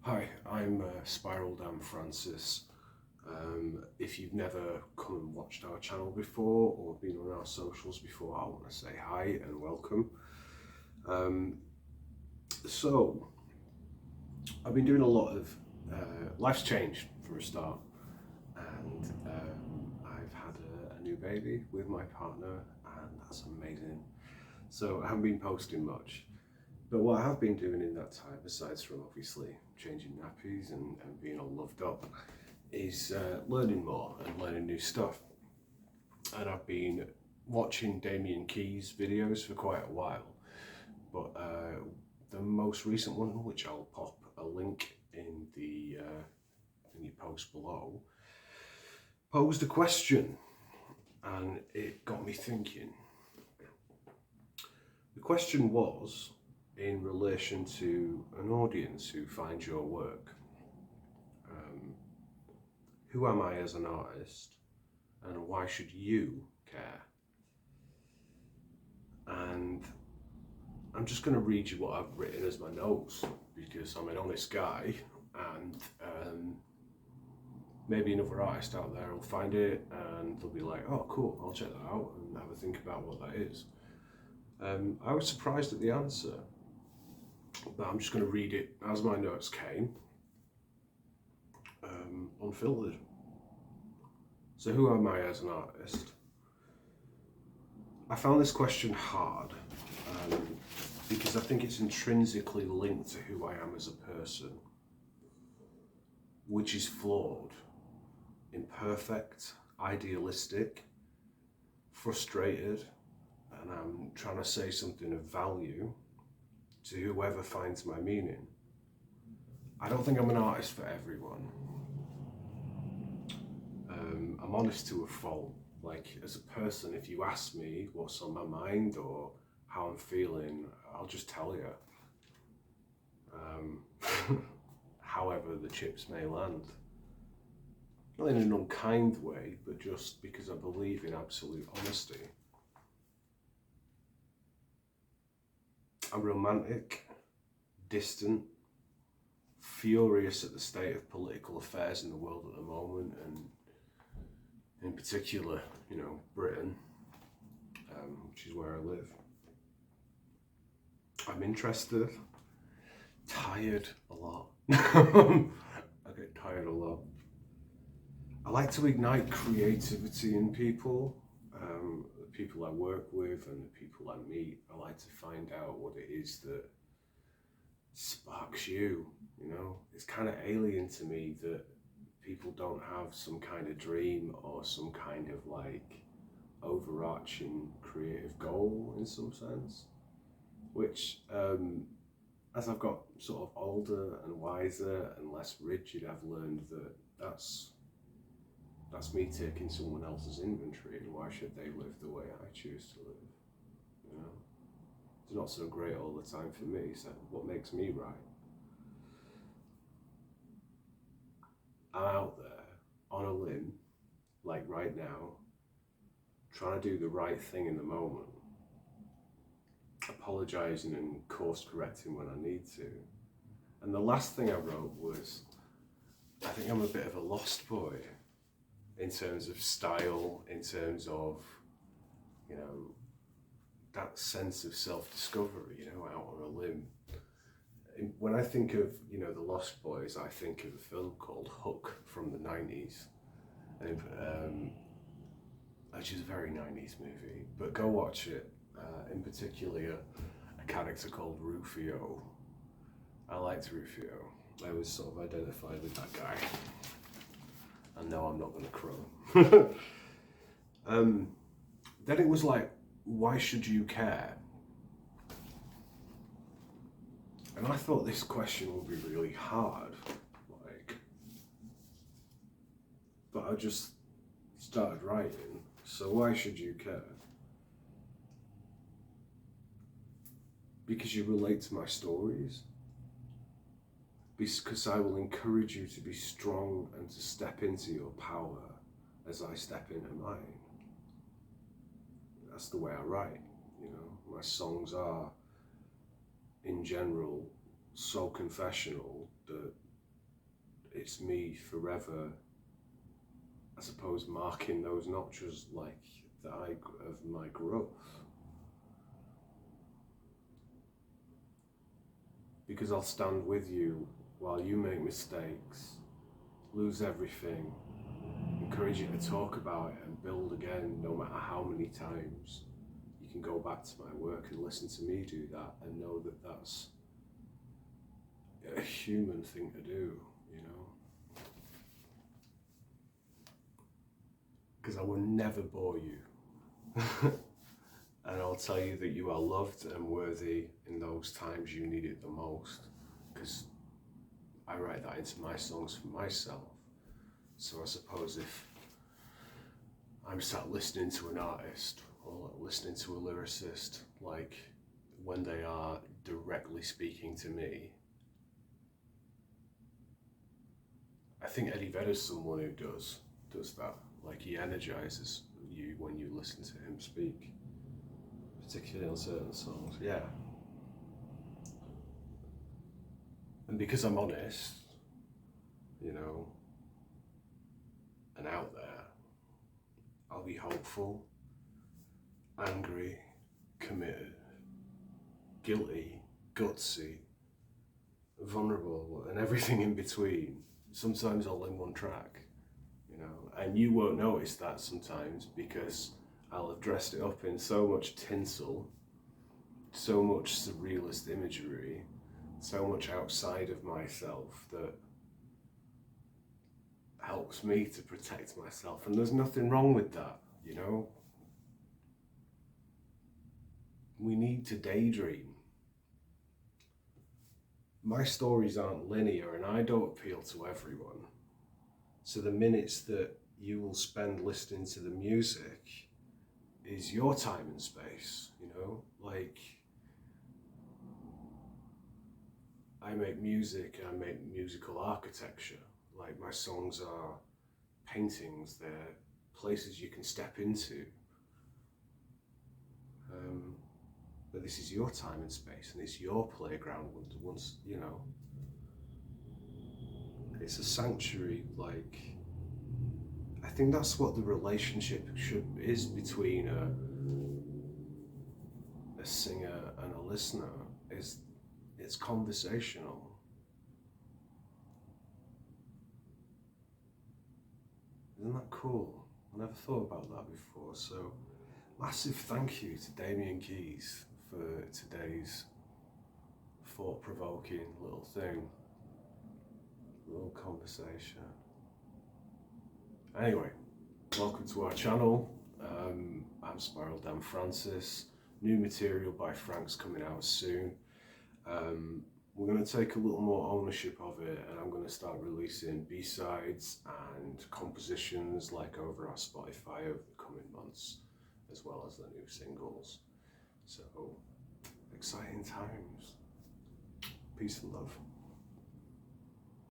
Hi, I'm Spiral Dan Francis. If you've never come and watched our channel before or been on our socials before, I want to say hi and welcome. Um, so, I've been doing a lot of, life's changed for a start, and I've had a new baby with my partner, and that's amazing. So I haven't been posting much. But what I have been doing in that time, besides from obviously changing nappies and being all loved up, is learning more and learning new stuff. And I've been watching Damian Keyes videos for quite a while, but the most recent one, which I'll pop a link in the post below, posed a question, and it got me thinking. The question was in relation to an audience who finds your work. Who am I as an artist, and why should you care? And I'm just going to read you what I've written as my notes, because I'm an honest guy, and maybe another artist out there will find it and they'll be like, oh cool, I'll check that out and have a think about what that is. I was surprised at the answer, but I'm just going to read it as my notes came, unfiltered. So who am I as an artist? I found this question hard because I think it's intrinsically linked to who I am as a person, which is flawed, imperfect, idealistic, frustrated, and I'm trying to say something of value to whoever finds my meaning. I don't think I'm an artist for everyone. I'm honest to a fault. Like, as a person, if you ask me what's on my mind or how I'm feeling, I'll just tell you. However the chips may land. Not in an unkind way, but just because I believe in absolute honesty. I'm romantic, distant, furious at the state of political affairs in the world at the moment, and in particular, Britain, which is where I live. I'm interested, tired a lot. I get tired a lot. I like to ignite creativity in people, the people I work with and the people I meet. I like to find out what it is that sparks you, It's kind of alien to me that people don't have some kind of dream or some kind of overarching creative goal in some sense, which as I've got sort of older and wiser and less rigid, I've learned that that's me taking someone else's inventory, and why should they live the way I choose to live? It's not so great all the time for me, so what makes me right? I'm out there on a limb, like right now, trying to do the right thing in the moment, apologising and course correcting when I need to. And the last thing I wrote was, I think I'm a bit of a lost boy in terms of style, in terms of, that sense of self-discovery, out on a limb. When I think of, the Lost Boys, I think of a film called Hook from the 90s, which is a very 90s movie, but go watch it. In particular, a character called Rufio. I liked Rufio. I was sort of identified with that guy. And no, I'm not going to crow. Then it was like, why should you care? And I thought this question would be really hard, but I just started writing. So why should you care? Because you relate to my stories. Because I will encourage you to be strong and to step into your power as I step into mine. That's the way I write, My songs are, in general, so confessional that it's me forever, I suppose, marking those notches like of my growth. Because I'll stand with you while you make mistakes, lose everything, encourage you to talk about it and build again, no matter how many times. You can go back to my work and listen to me do that and know that that's a human thing to do, you know? Because I will never bore you. And I'll tell you that you are loved and worthy in those times you need it the most. Because I write that into my songs for myself. So I suppose if I'm sat listening to an artist or listening to a lyricist, like when they are directly speaking to me, I think Eddie Vedder's someone who does that. Like he energizes you when you listen to him speak, particularly on certain songs. Yeah. And because I'm honest, you know, and out there, I'll be hopeful, angry, committed, guilty, gutsy, vulnerable, and everything in between. Sometimes all in one track, you know, and you won't notice that sometimes because I'll have dressed it up in so much tinsel, so much surrealist imagery, so much outside of myself that helps me to protect myself. And there's nothing wrong with that, you know. We need to daydream. My stories aren't linear and I don't appeal to everyone. So the minutes that you will spend listening to the music is your time and space, you know? Like, I make music and I make musical architecture. Like my songs are paintings, they're places you can step into. But this is your time and space and it's your playground once, you know. It's a sanctuary, like, I think that's what the relationship is between a singer and a listener, is it's conversational. Isn't that cool? I never thought about that before. So massive thank you to Damian Keyes for today's thought-provoking little thing, little conversation. Anyway, welcome to our channel. I'm Spiral Dan Francis. New material by Frank's coming out soon. We're going to take a little more ownership of it and I'm going to start releasing B-sides and compositions like over our Spotify over the coming months, as well as the new singles. So, exciting times. Peace and love.